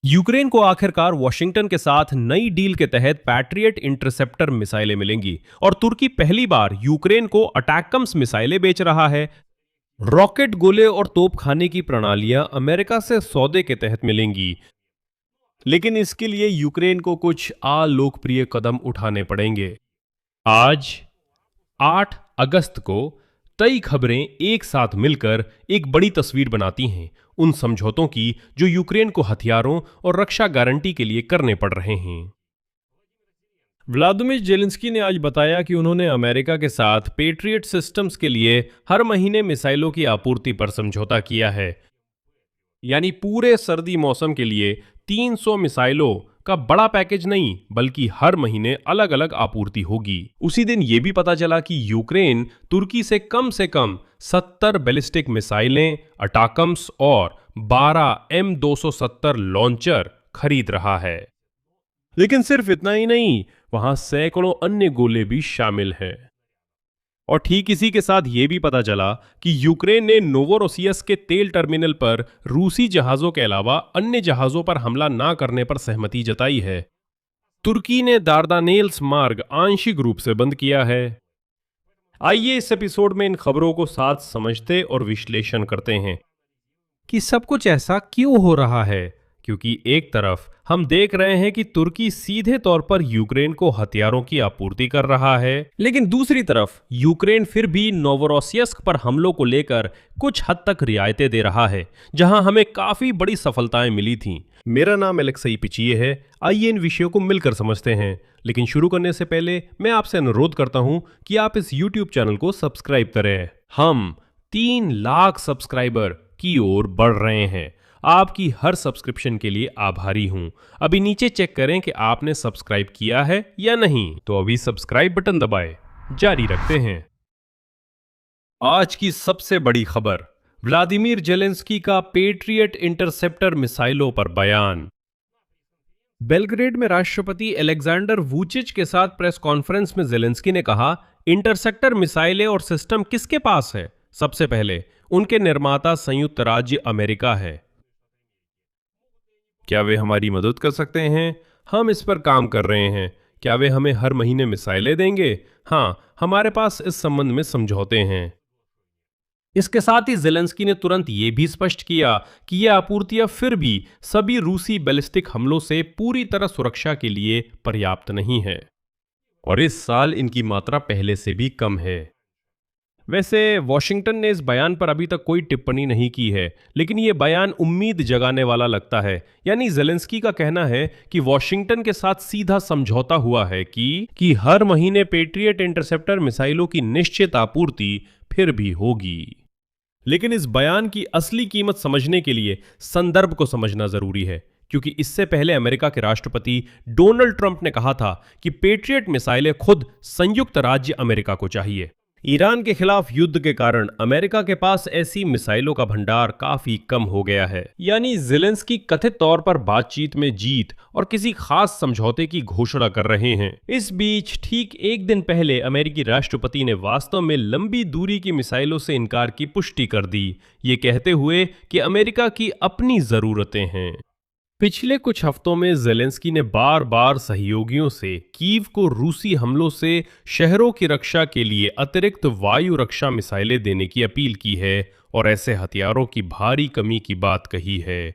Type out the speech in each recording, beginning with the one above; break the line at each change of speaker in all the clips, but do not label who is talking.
Ukraine को आखिरकार Washington के साथ नई डील के तहत पैट्रियट इंटरसेप्टर मिसाइलें मिलेंगी और तुर्की पहली बार यूक्रेन को अटैकम्स मिसाइलें बेच रहा है। रॉकेट गोले और तोपखाने की प्रणालियां अमेरिका से सौदे के तहत मिलेंगी, लेकिन इसके लिए यूक्रेन को कुछ अलोकप्रिय कदम उठाने पड़ेंगे। आज 8 अगस्त को कई खबरें एक साथ मिलकर एक बड़ी तस्वीर बनाती हैं उन समझौतों की जो यूक्रेन को हथियारों और रक्षा गारंटी के लिए करने पड़ रहे हैं। व्लादिमीर जेलेंस्की ने आज बताया कि उन्होंने अमेरिका के साथ पेट्रियट सिस्टम्स के लिए हर महीने मिसाइलों की आपूर्ति पर समझौता किया है, यानी पूरे सर्दी मौसम के लिए 300 मिसाइलों का बड़ा पैकेज नहीं, बल्कि हर महीने अलग अलग आपूर्ति होगी। उसी दिन यह भी पता चला कि यूक्रेन तुर्की से कम 70 बैलिस्टिक मिसाइलें, अटाकम्स और 12 M270 लॉन्चर खरीद रहा है। लेकिन सिर्फ इतना ही नहीं, वहां सैकड़ों अन्य गोले भी शामिल हैं। और ठीक इसी के साथ यह भी पता चला कि यूक्रेन ने नोवोरोसियस के तेल टर्मिनल पर रूसी जहाजों के अलावा अन्य जहाजों पर हमला ना करने पर सहमति जताई है। तुर्की ने दारदानेल्स मार्ग आंशिक रूप से बंद किया है। आइए इस एपिसोड में इन खबरों को साथ समझते और विश्लेषण करते हैं कि सब कुछ ऐसा क्यों हो रहा है। क्योंकि एक तरफ हम देख रहे हैं कि तुर्की सीधे तौर पर यूक्रेन को हथियारों की आपूर्ति कर रहा है, लेकिन दूसरी तरफ यूक्रेन फिर भी नोवोरोसियस्क पर हमलों को लेकर कुछ हद तक रियायतें दे रहा है, जहां हमें काफी बड़ी सफलताएं मिली थीं। मेरा नाम एलेक्सई पिचिए है। आइए इन विषयों को मिलकर समझते हैं। लेकिन शुरू करने से पहले मैं आपसे अनुरोध करता हूं कि आप इस YouTube चैनल को सब्सक्राइब करें। हम 3 लाख सब्सक्राइबर की ओर बढ़ रहे हैं। आपकी हर सब्सक्रिप्शन के लिए आभारी हूं। अभी नीचे चेक करें कि आपने सब्सक्राइब किया है या नहीं, तो अभी सब्सक्राइब बटन दबाएं। जारी रखते हैं। आज की सबसे बड़ी खबर, व्लादिमीर जेलेंस्की का पेट्रियट इंटरसेप्टर मिसाइलों पर बयान। बेलग्रेड में राष्ट्रपति अलेक्जेंडर वुचिच के साथ प्रेस कॉन्फ्रेंस में जेलेंस्की ने कहा, इंटरसेप्टर मिसाइलें और सिस्टम किसके पास है? सबसे पहले उनके निर्माता संयुक्त राज्य अमेरिका है। क्या वे हमारी मदद कर सकते हैं? हम इस पर काम कर रहे हैं। क्या वे हमें हर महीने मिसाइलें देंगे? हाँ, हमारे पास इस संबंध में समझौते हैं। इसके साथ ही जेलेंस्की ने तुरंत ये भी स्पष्ट किया कि यह आपूर्तियां फिर भी सभी रूसी बैलिस्टिक हमलों से पूरी तरह सुरक्षा के लिए पर्याप्त नहीं है और इस साल इनकी मात्रा पहले से भी कम है। वैसे वॉशिंगटन ने इस बयान पर अभी तक कोई टिप्पणी नहीं की है, लेकिन यह बयान उम्मीद जगाने वाला लगता है। यानी जेलेंस्की का कहना है कि वॉशिंगटन के साथ सीधा समझौता हुआ है कि हर महीने पेट्रियट इंटरसेप्टर मिसाइलों की निश्चित आपूर्ति फिर भी होगी। लेकिन इस बयान की असली कीमत समझने के लिए संदर्भ को समझना जरूरी है, क्योंकि इससे पहले अमेरिका के राष्ट्रपति डोनाल्ड ट्रंप ने कहा था कि पेट्रियट मिसाइलें खुद संयुक्त राज्य अमेरिका को चाहिए। ईरान के खिलाफ युद्ध के कारण अमेरिका के पास ऐसी मिसाइलों का भंडार काफी कम हो गया है। यानी जेलेंस्की कथित तौर पर बातचीत में जीत और किसी खास समझौते की घोषणा कर रहे हैं। इस बीच ठीक एक दिन पहले अमेरिकी राष्ट्रपति ने वास्तव में लंबी दूरी की मिसाइलों से इनकार की पुष्टि कर दी, ये कहते हुए कि अमेरिका की अपनी जरूरतें हैं। पिछले कुछ हफ्तों में जेलेंस्की ने बार बार सहयोगियों से कीव को रूसी हमलों से शहरों की रक्षा के लिए अतिरिक्त वायु रक्षा मिसाइलें देने की अपील की है और ऐसे हथियारों की भारी कमी की बात कही है,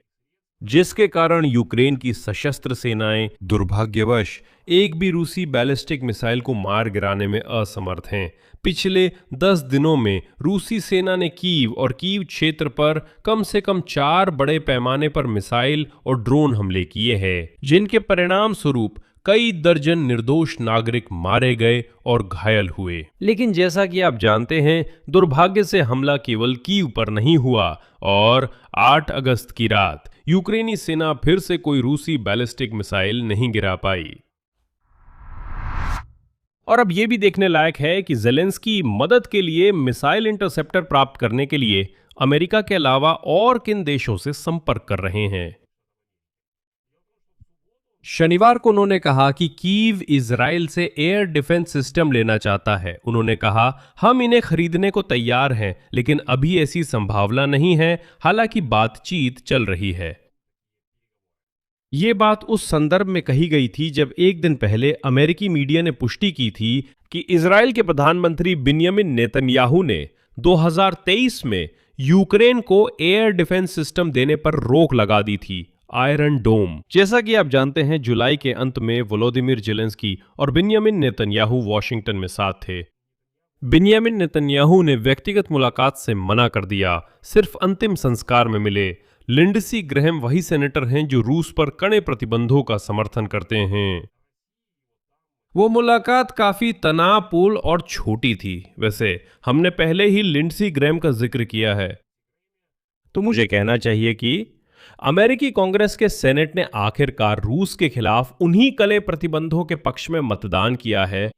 जिसके कारण यूक्रेन की सशस्त्र सेनाएं दुर्भाग्यवश एक भी रूसी बैलिस्टिक मिसाइल को मार गिराने में असमर्थ हैं। पिछले 10 दिनों में रूसी सेना ने कीव और कीव क्षेत्र पर कम से कम 4 बड़े पैमाने पर मिसाइल और ड्रोन हमले किए हैं, जिनके परिणाम स्वरूप कई दर्जन निर्दोष नागरिक मारे गए और घायल हुए। लेकिन जैसा कि आप जानते हैं, दुर्भाग्य से हमला केवल कीव पर नहीं हुआ और 8 अगस्त की रात यूक्रेनी सेना फिर से कोई रूसी बैलिस्टिक मिसाइल नहीं गिरा पाई। और अब यह भी देखने लायक है कि जेलेंस्की मदद के लिए मिसाइल इंटरसेप्टर प्राप्त करने के लिए अमेरिका के अलावा और किन देशों से संपर्क कर रहे हैं। शनिवार को उन्होंने कहा कि कीव इजराइल से एयर डिफेंस सिस्टम लेना चाहता है। उन्होंने कहा, हम इन्हें खरीदने को तैयार हैं, लेकिन अभी ऐसी संभावना नहीं है, हालांकि बातचीत चल रही है। ये बात उस संदर्भ में कही गई थी जब एक दिन पहले अमेरिकी मीडिया ने पुष्टि की थी कि इजराइल के प्रधानमंत्री बिन्यामिन नेतन्याहू ने 2023 में यूक्रेन को एयर डिफेंस सिस्टम देने पर रोक लगा दी थी, आयरन डोम। जैसा कि आप जानते हैं, जुलाई के अंत में वोलोदिमीर जेलेंस्की और बिन्यामिन नेतन्याहू वॉशिंगटन में साथ थे। बिन्यामिन नेतन्याहू ने व्यक्तिगत मुलाकात से मना कर दिया, सिर्फ अंतिम संस्कार में मिले। लिंडसी ग्रैहम वही सेनेटर हैं जो रूस पर कड़े प्रतिबंधों का समर्थन करते हैं। वो मुलाकात काफी तनावपूर्ण और छोटी थी। वैसे हमने पहले ही लिंडसी ग्रैहम का जिक्र किया है, तो मुझे कहना चाहिए कि अमेरिकी कांग्रेस के सेनेट ने आखिरकार रूस के खिलाफ उन्हीं कड़े प्रतिबंधों के पक्ष में मतदान किया है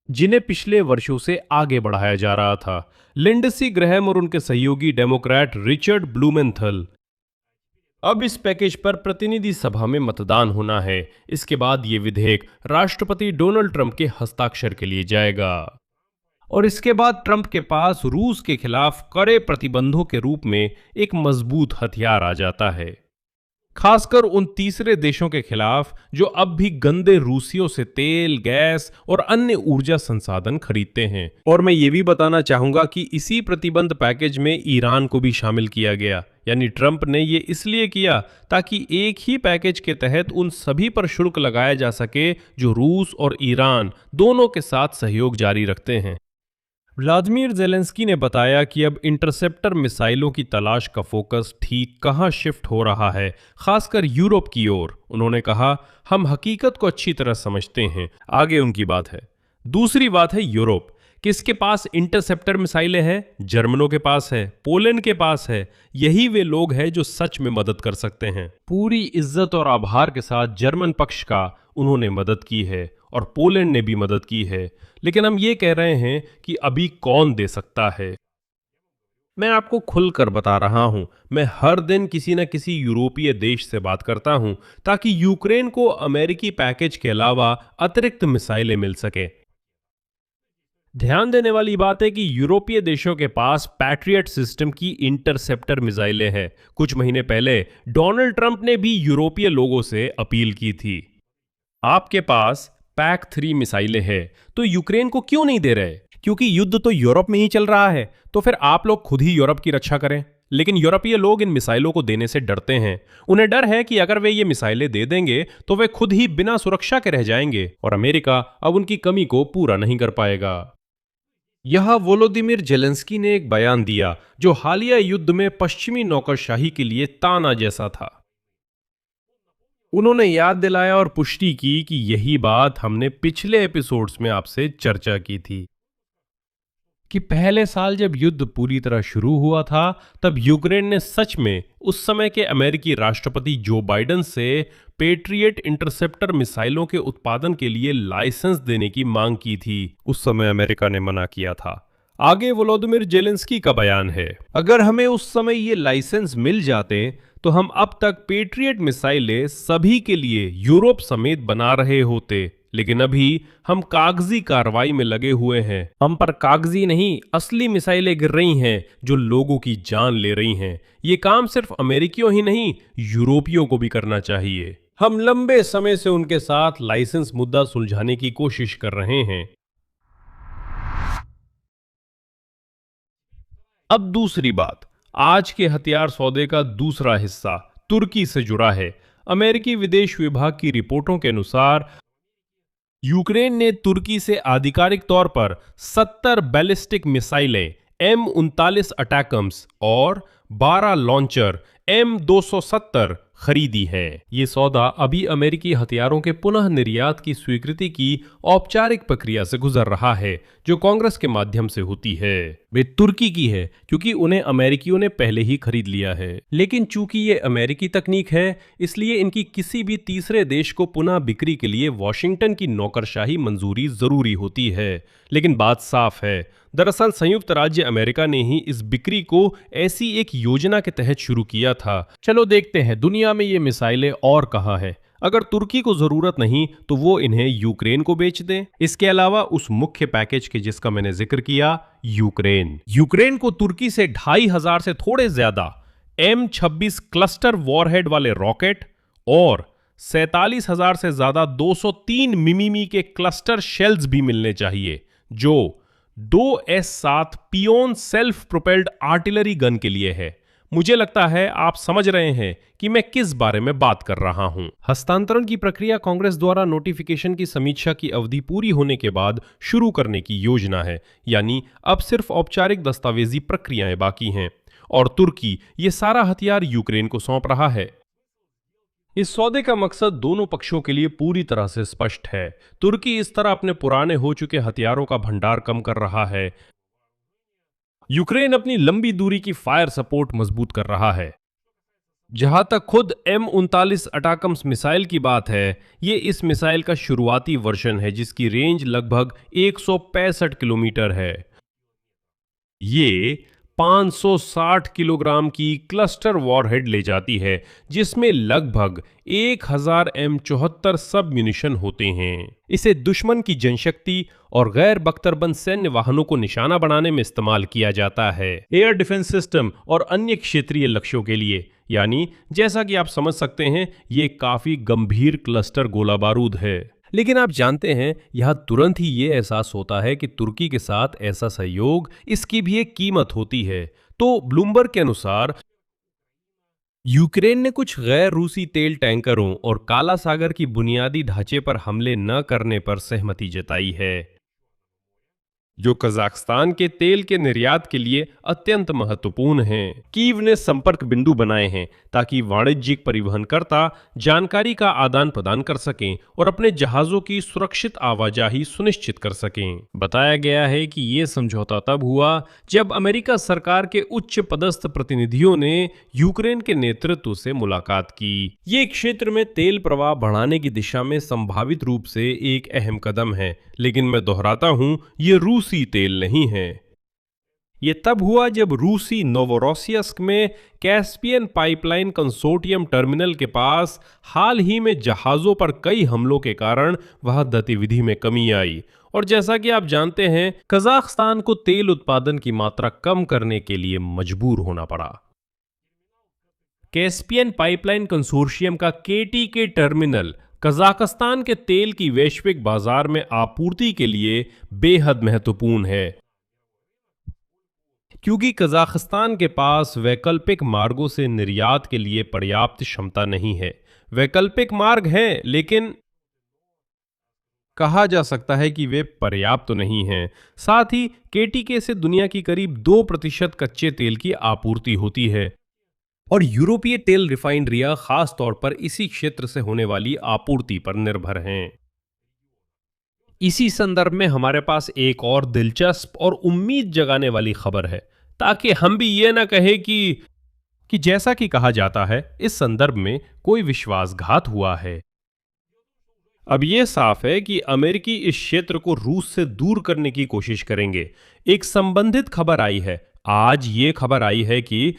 जिन्हें पिछले वर्षों से आगे बढ़ाया जा रहा था। लिंडसी ग्रैहम और उनके सहयोगी डेमोक्रेट रिचर्ड ब्लूमेंथल। अब इस पैकेज पर प्रतिनिधि सभा में मतदान होना है। इसके बाद ये विधेयक राष्ट्रपति डोनाल्ड ट्रंप के हस्ताक्षर के लिए जाएगा और इसके बाद ट्रंप के पास रूस के खिलाफ कड़े प्रतिबंधों के रूप में एक मजबूत हथियार आ जाता है, खासकर उन तीसरे देशों के खिलाफ जो अब भी गंदे रूसियों से तेल, गैस और अन्य ऊर्जा संसाधन खरीदते हैं। और मैं ये भी बताना चाहूंगा कि इसी प्रतिबंध पैकेज में ईरान को भी शामिल किया गया, यानी ट्रंप ने ये इसलिए किया ताकि एक ही पैकेज के तहत उन सभी पर शुल्क लगाया जा सके जो रूस और ईरान दोनों के साथ सहयोग जारी रखते हैं। व्लादिमीर जेलेंस्की ने बताया कि अब इंटरसेप्टर मिसाइलों की तलाश का फोकस ठीक कहां शिफ्ट हो रहा है, खासकर यूरोप की ओर। उन्होंने कहा, हम हकीकत को अच्छी तरह समझते हैं। आगे उनकी बात है। दूसरी बात है यूरोप। किसके पास इंटरसेप्टर मिसाइलें हैं? जर्मनों के पास है, पोलैंड के पास है। यही वे लोग हैं जो सच में मदद कर सकते हैं। पूरी इज्जत और आभार के साथ जर्मन पक्ष का उन्होंने मदद की है और पोलैंड ने भी मदद की है, लेकिन हम ये कह रहे हैं कि अभी कौन दे सकता है। मैं आपको खुलकर बता रहा हूं, मैं हर दिन किसी न किसी यूरोपीय देश से बात करता हूं ताकि यूक्रेन को अमेरिकी पैकेज के अलावा अतिरिक्त मिसाइलें मिल सके। ध्यान देने वाली बात है कि यूरोपीय देशों के पास पैट्रियट सिस्टम की इंटरसेप्टर मिसाइलें हैं। कुछ महीने पहले डोनाल्ड ट्रंप ने भी यूरोपीय लोगों से अपील की थी, आपके पास PAC-3 मिसाइलें हैं तो यूक्रेन को क्यों नहीं दे रहे? क्योंकि युद्ध तो यूरोप में ही चल रहा है, तो फिर आप लोग खुद ही यूरोप की रक्षा करें। लेकिन यूरोपीय लोग इन मिसाइलों को देने से डरते हैं। उन्हें डर है कि अगर वे ये मिसाइलें दे देंगे तो वे खुद ही बिना सुरक्षा के रह जाएंगे और अमेरिका अब उनकी कमी को पूरा नहीं कर पाएगा। यह वोलोदिमीर जेलेंस्की ने एक बयान दिया जो हालिया युद्ध में पश्चिमी नौकरशाही के लिए ताना जैसा था। उन्होंने याद दिलाया और पुष्टि की कि यही बात हमने पिछले एपिसोड्स में आपसे चर्चा की थी कि पहले साल जब युद्ध पूरी तरह शुरू हुआ था तब यूक्रेन ने सच में उस समय के अमेरिकी राष्ट्रपति जो बाइडेन से पेट्रियट इंटरसेप्टर मिसाइलों के उत्पादन के लिए लाइसेंस देने की मांग की थी। उस समय अमेरिका ने मना किया था। आगे वोलोदिमीर जेलेंस्की का बयान है, अगर हमें उस समय ये लाइसेंस मिल जाते तो हम अब तक पेट्रियट मिसाइलें सभी के लिए यूरोप समेत बना रहे होते, लेकिन अभी हम कागजी कार्रवाई में लगे हुए हैं। हम पर कागजी नहीं, असली मिसाइलें गिर रही हैं जो लोगों की जान ले रही हैं। ये काम सिर्फ अमेरिकियों ही नहीं, यूरोपियों को भी करना चाहिए। हम लंबे समय से उनके साथ लाइसेंस मुद्दा सुलझाने की कोशिश कर रहे हैं। अब दूसरी बात, आज के हथियार सौदे का दूसरा हिस्सा तुर्की से जुड़ा है। अमेरिकी विदेश विभाग की रिपोर्टों के अनुसार यूक्रेन ने तुर्की से आधिकारिक तौर पर 70 बैलिस्टिक मिसाइलें M39 अटैकम्स और 12 लॉन्चर M270 खरीदी है। ये सौदा अभी अमेरिकी हथियारों के पुनः निर्यात की स्वीकृति की औपचारिक प्रक्रिया से गुजर रहा है, जो कांग्रेस के माध्यम से होती है। वे तुर्की की है क्योंकि उन्हें अमेरिकियों ने पहले ही खरीद लिया है, लेकिन चूंकि ये अमेरिकी तकनीक है इसलिए इनकी किसी भी तीसरे देश को पुनः बिक्री के लिए वॉशिंगटन की नौकरशाही मंजूरी जरूरी होती है। लेकिन बात साफ है, दरअसल संयुक्त राज्य अमेरिका ने ही इस बिक्री को ऐसी एक योजना के तहत शुरू किया था। चलो देखते हैं दुनिया में ये मिसाइलें और कहां है। अगर तुर्की को जरूरत नहीं तो वो इन्हें यूक्रेन को बेच दें। इसके अलावा उस मुख्य पैकेज के जिसका मैंने जिक्र किया, यूक्रेन को तुर्की से 2500 से थोड़े ज्यादा M26 क्लस्टर वॉरहेड वाले रॉकेट और 47,000 से ज्यादा 203 मिमी के क्लस्टर शेल्स भी मिलने चाहिए, जो 2S7 Pion self propelled artillery gun के लिए है। मुझे लगता है आप समझ रहे हैं कि मैं किस बारे में बात कर रहा हूं। हस्तांतरण की प्रक्रिया कांग्रेस द्वारा नोटिफिकेशन की समीक्षा की अवधि पूरी होने के बाद शुरू करने की योजना है, यानी अब सिर्फ औपचारिक दस्तावेजी प्रक्रियाएं बाकी हैं और तुर्की ये सारा हथियार यूक्रेन को सौंप रहा है। इस सौदे का मकसद दोनों पक्षों के लिए पूरी तरह से स्पष्ट है। तुर्की इस तरह अपने पुराने हो चुके हथियारों का भंडार कम कर रहा है, यूक्रेन अपनी लंबी दूरी की फायर सपोर्ट मजबूत कर रहा है। जहां तक खुद M39 अटाकम्स मिसाइल की बात है, ये इस मिसाइल का शुरुआती वर्जन है जिसकी रेंज लगभग 165 किलोमीटर है। ये 560 किलोग्राम की क्लस्टर वॉरहेड ले जाती है, जिसमें लगभग 1000 M74 सब म्यूनिशन होते हैं। इसे दुश्मन की जनशक्ति और गैर बख्तरबंद सैन्य वाहनों को निशाना बनाने में इस्तेमाल किया जाता है, एयर डिफेंस सिस्टम और अन्य क्षेत्रीय लक्ष्यों के लिए। यानी जैसा कि आप समझ सकते हैं, ये काफी गंभीर क्लस्टर गोला बारूद है। लेकिन आप जानते हैं, यहां तुरंत ही ये एहसास होता है कि तुर्की के साथ ऐसा सहयोग, इसकी भी एक कीमत होती है। तो ब्लूमबर्ग के अनुसार यूक्रेन ने कुछ गैर रूसी तेल टैंकरों और काला सागर की बुनियादी ढांचे पर हमले न करने पर सहमति जताई है, जो कजाकिस्तान के तेल के निर्यात के लिए अत्यंत महत्वपूर्ण हैं। कीव ने संपर्क बिंदु बनाए हैं ताकि वाणिज्यिक परिवहनकर्ता जानकारी का आदान प्रदान कर सकें और अपने जहाजों की सुरक्षित आवाजाही सुनिश्चित कर सकें। बताया गया है कि ये समझौता तब हुआ जब अमेरिका सरकार के उच्च पदस्थ प्रतिनिधियों ने यूक्रेन के नेतृत्व से मुलाकात की। ये क्षेत्र में तेल प्रवाह बढ़ाने की दिशा में संभावित रूप से एक अहम कदम है, लेकिन मैं दोहराता हूं, ये रूसी तेल नहीं है। ये तब हुआ जब रूसी नोवोरोसियस्क में कैस्पियन पाइपलाइन कंसोर्टियम टर्मिनल के पास हाल ही में जहाजों पर कई हमलों के कारण वहां गतिविधि में कमी आई, और जैसा कि आप जानते हैं, कजाकिस्तान को तेल उत्पादन की मात्रा कम करने के लिए मजबूर होना पड़ा। कैस्पियन पाइपलाइन कंसोर्शियम का केटीके टर्मिनल कजाकिस्तान के तेल की वैश्विक बाजार में आपूर्ति के लिए बेहद महत्वपूर्ण है, क्योंकि कजाकिस्तान के पास वैकल्पिक मार्गों से निर्यात के लिए पर्याप्त क्षमता नहीं है। वैकल्पिक मार्ग हैं, लेकिन कहा जा सकता है कि वे पर्याप्त तो नहीं हैं। साथ ही केटीके से दुनिया की करीब 2% कच्चे तेल की आपूर्ति होती है, और यूरोपीय तेल रिफाइनरियां खास तौर पर इसी क्षेत्र से होने वाली आपूर्ति पर निर्भर हैं। इसी संदर्भ में हमारे पास एक और दिलचस्प और उम्मीद जगाने वाली खबर है, ताकि हम भी ये ना कहें कि जैसा कि कहा जाता है, इस संदर्भ में कोई विश्वासघात हुआ है। अब यह साफ है कि अमेरिकी इस क्षेत्र को रूस से दूर करने की कोशिश करेंगे। एक संबंधित खबर आई है, आज ये खबर आई है कि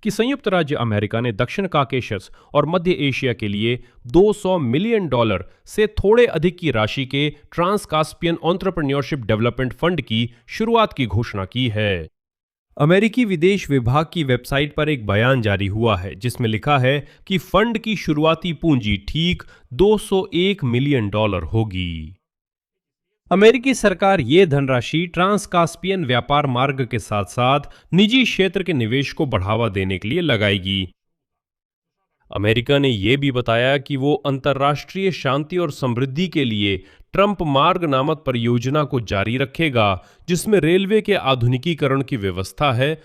संयुक्त राज्य अमेरिका ने दक्षिण काकेशस और मध्य एशिया के लिए $200 मिलियन से थोड़े अधिक की राशि के trans Caspian entrepreneurship development fund की शुरुआत की घोषणा की है। अमेरिकी विदेश विभाग की वेबसाइट पर एक बयान जारी हुआ है, जिसमें लिखा है कि फंड की शुरुआती पूंजी ठीक $201 मिलियन होगी। अमेरिकी सरकार ये धनराशि ट्रांस कास्पियन व्यापार मार्ग के साथ साथ निजी क्षेत्र के निवेश को बढ़ावा देने के लिए लगाएगी। अमेरिका ने यह भी बताया कि वो अंतर्राष्ट्रीय शांति और समृद्धि के लिए ट्रंप मार्ग नामक परियोजना को जारी रखेगा, जिसमें रेलवे के आधुनिकीकरण की व्यवस्था है,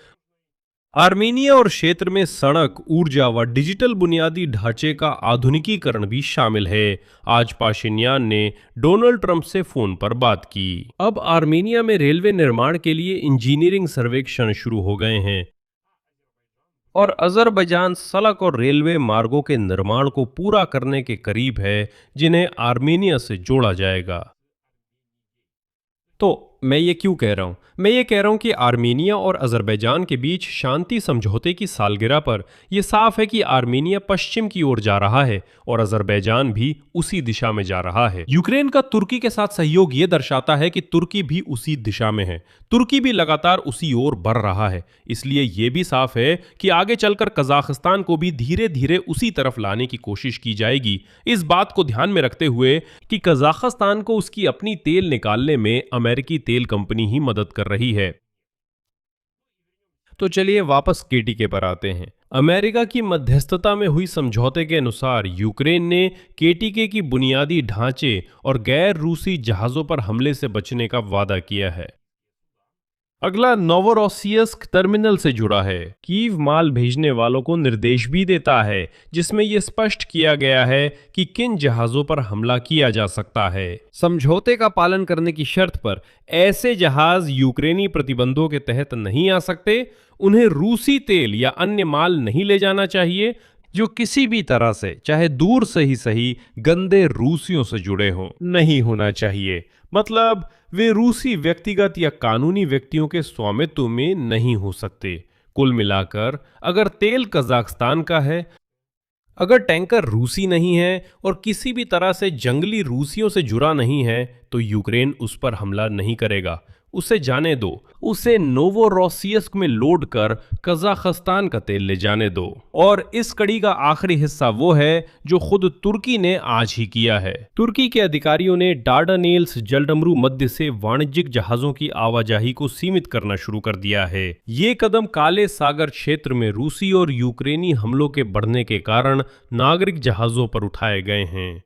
आर्मेनिया और क्षेत्र में सड़क, ऊर्जा व डिजिटल बुनियादी ढांचे का आधुनिकीकरण भी शामिल है। आज पाशिन्यान ने डोनाल्ड ट्रंप से फोन पर बात की। अब आर्मेनिया में रेलवे निर्माण के लिए इंजीनियरिंग सर्वेक्षण शुरू हो गए हैं, और अजरबैजान सड़क और रेलवे मार्गों के निर्माण को पूरा करने के करीब है, जिन्हें आर्मेनिया से जोड़ा जाएगा। तो मैं ये क्यों कह रहा हूँ? मैं ये कह रहा हूँ कि आर्मेनिया और अज़रबैजान के बीच शांति समझौते की सालगिरह पर यह साफ है कि आर्मेनिया पश्चिम की ओर जा रहा है और अज़रबैजान भी उसी दिशा में जा रहा है। यूक्रेन का तुर्की के साथ सहयोग ये दर्शाता है कि तुर्की भी उसी दिशा में है। तुर्की भी लगातार उसी ओर बढ़ रहा है। इसलिए ये भी साफ है कि आगे चलकर कजाकिस्तान को भी धीरे धीरे उसी तरफ लाने की कोशिश की जाएगी, इस बात को ध्यान में रखते हुए कि कजाकिस्तान को उसकी अपनी तेल निकालने में अमेरिकी तेल कंपनी ही मदद कर रही है। तो चलिए वापस केटीके पर आते हैं। अमेरिका की मध्यस्थता में हुई समझौते के अनुसार यूक्रेन ने केटीके की बुनियादी ढांचे और गैर रूसी जहाजों पर हमले से बचने का वादा किया है। अगला नोवोरोसियस्क टर्मिनल से जुड़ा है। कीव माल भेजने वालों को निर्देश भी देता है, जिसमें यह स्पष्ट किया गया है कि किन जहाजों पर हमला किया जा सकता है। समझौते का पालन करने की शर्त पर ऐसे जहाज यूक्रेनी प्रतिबंधों के तहत नहीं आ सकते, उन्हें रूसी तेल या अन्य माल नहीं ले जाना चाहिए जो किसी भी तरह से, चाहे दूर से ही सही, गंदे रूसियों से जुड़े हों। नहीं होना चाहिए, मतलब वे रूसी व्यक्तिगत या कानूनी व्यक्तियों के स्वामित्व में नहीं हो सकते। कुल मिलाकर अगर तेल कजाकिस्तान का है, अगर टैंकर रूसी नहीं है और किसी भी तरह से जंगली रूसियों से जुड़ा नहीं है, तो यूक्रेन उस पर हमला नहीं करेगा। उसे जाने दो, उसे नोवोरोसियस्क में लोड कर कजाकिस्तान का तेल ले जाने दो। और इस कड़ी का आखिरी हिस्सा वो है जो खुद तुर्की ने आज ही किया है। तुर्की के अधिकारियों ने डार्डानेल्स जलडमरू मध्य से वाणिज्यिक जहाजों की आवाजाही को सीमित करना शुरू कर दिया है। ये कदम काले सागर क्षेत्र में रूसी और यूक्रेनी हमलों के बढ़ने के कारण नागरिक जहाजों पर उठाए गए हैं।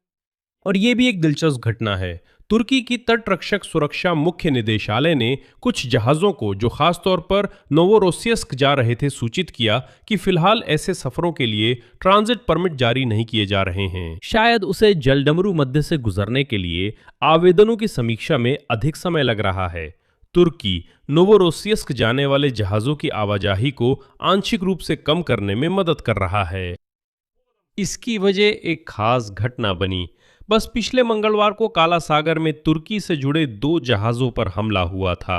और ये भी एक दिलचस्प घटना है। तुर्की की तटरक्षक सुरक्षा मुख्य निदेशालय ने कुछ जहाजों को जो खासतौर पर नोवोरोसियस्क जा रहे थे सूचित किया कि फिलहाल ऐसे सफरों के लिए ट्रांजिट परमिट जारी नहीं किए जा रहे हैं। शायद उसे जलडमरू मध्य से गुजरने के लिए आवेदनों की समीक्षा में अधिक समय लग रहा है। तुर्की नोवोरोसियस्क जाने वाले जहाजों की आवाजाही को आंशिक रूप से कम करने में मदद कर रहा है। इसकी वजह एक खास घटना बनी। बस पिछले मंगलवार को काला सागर में तुर्की से जुड़े 2 जहाजों पर हमला हुआ था,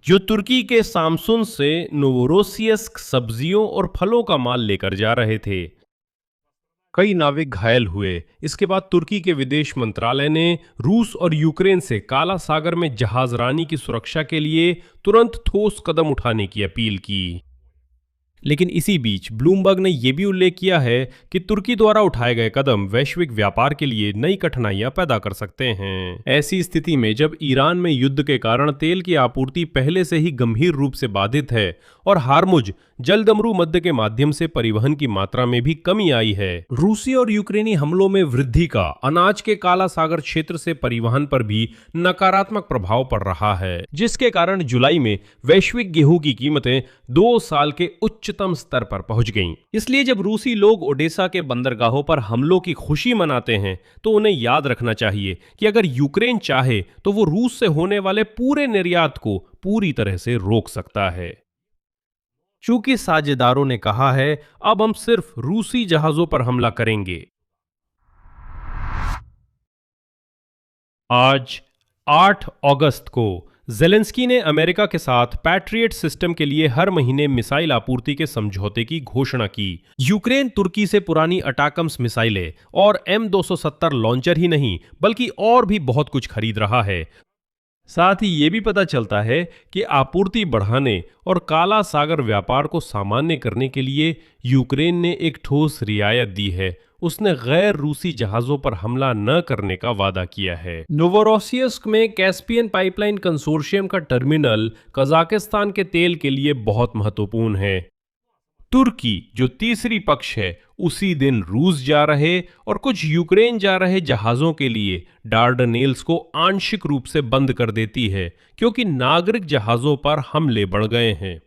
जो तुर्की के सामसुन से नोवोरोसियस्क सब्जियों और फलों का माल लेकर जा रहे थे। कई नाविक घायल हुए। इसके बाद तुर्की के विदेश मंत्रालय ने रूस और यूक्रेन से काला सागर में जहाजरानी की सुरक्षा के लिए तुरंत ठोस कदम उठाने की अपील की। लेकिन इसी बीच ब्लूमबर्ग ने यह भी उल्लेख किया है कि तुर्की द्वारा उठाए गए कदम वैश्विक व्यापार के लिए नई कठिनाइयां पैदा कर सकते हैं। ऐसी स्थिति में जब ईरान में युद्ध के कारण तेल की आपूर्ति पहले से ही गंभीर रूप से बाधित है और हार्मुज जलडमरू मध्य के माध्यम से परिवहन की मात्रा में भी कमी आई है, रूसी और यूक्रेनी हमलों में वृद्धि का अनाज के काला सागर क्षेत्र से परिवहन पर भी नकारात्मक प्रभाव पड़ रहा है, जिसके कारण जुलाई में वैश्विक गेहूं की कीमतें 2 साल के उच्चतम स्तर पर पहुंच गईं। इसलिए जब रूसी लोग ओडेसा के बंदरगाहों पर हमलों की खुशी मनाते हैं, तो उन्हें याद रखना चाहिए कि अगर यूक्रेन चाहे तो वो रूस से होने वाले पूरे निर्यात को पूरी तरह से रोक सकता है। चूंकि साझेदारों ने कहा है, अब हम सिर्फ रूसी जहाजों पर हमला करेंगे। आज 8 अगस्त को ज़ेलेंस्की ने अमेरिका के साथ पैट्रियट सिस्टम के लिए हर महीने मिसाइल आपूर्ति के समझौते की घोषणा की। यूक्रेन तुर्की से पुरानी अटाकम्स मिसाइलें और M270 लॉन्चर ही नहीं, बल्कि और भी बहुत कुछ खरीद रहा है। साथ ही ये भी पता चलता है कि आपूर्ति बढ़ाने और काला सागर व्यापार को सामान्य करने के लिए यूक्रेन ने एक ठोस रियायत दी है। उसने गैर रूसी जहाजों पर हमला न करने का वादा किया है। नोवोरोसियस्क में कैस्पियन पाइपलाइन कंसोर्शियम का टर्मिनल कजाकिस्तान के तेल के लिए बहुत महत्वपूर्ण है। तुर्की, जो तीसरी पक्ष है, उसी दिन रूस जा रहे और कुछ यूक्रेन जा रहे जहाजों के लिए डार्डनेल्स को आंशिक रूप से बंद कर देती है, क्योंकि नागरिक जहाजों पर हमले बढ़ गए हैं।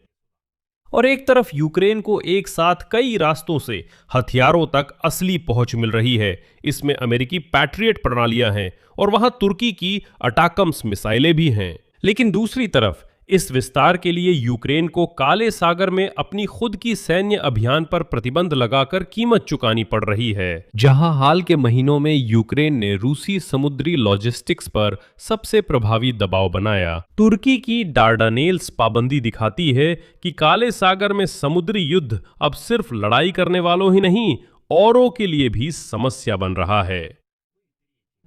और एक तरफ यूक्रेन को एक साथ कई रास्तों से हथियारों तक असली पहुंच मिल रही है। इसमें अमेरिकी पैट्रियट प्रणालियां हैं और वहां तुर्की की अटाकम्स मिसाइलें भी हैं। लेकिन दूसरी तरफ इस विस्तार के लिए यूक्रेन को काले सागर में अपनी खुद की सैन्य अभियान पर प्रतिबंध लगाकर कीमत चुकानी पड़ रही है, जहां हाल के महीनों में यूक्रेन ने रूसी समुद्री लॉजिस्टिक्स पर सबसे प्रभावी दबाव बनाया। तुर्की की डार्डानेल्स पाबंदी दिखाती है कि काले सागर में समुद्री युद्ध अब सिर्फ लड़ाई करने वालों ही नहीं, औरों के लिए भी समस्या बन रहा है,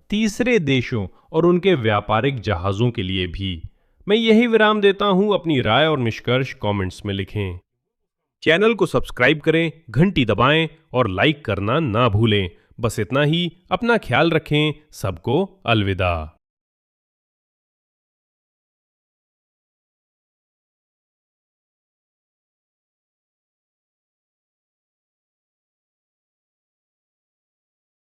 तीसरे देशों और उनके व्यापारिक जहाजों के लिए भी। मैं यही विराम देता हूं। अपनी राय और निष्कर्ष कमेंट्स में लिखें। चैनल को सब्सक्राइब करें, घंटी दबाएं और लाइक करना ना भूलें। बस इतना ही। अपना ख्याल रखें। सबको अलविदा।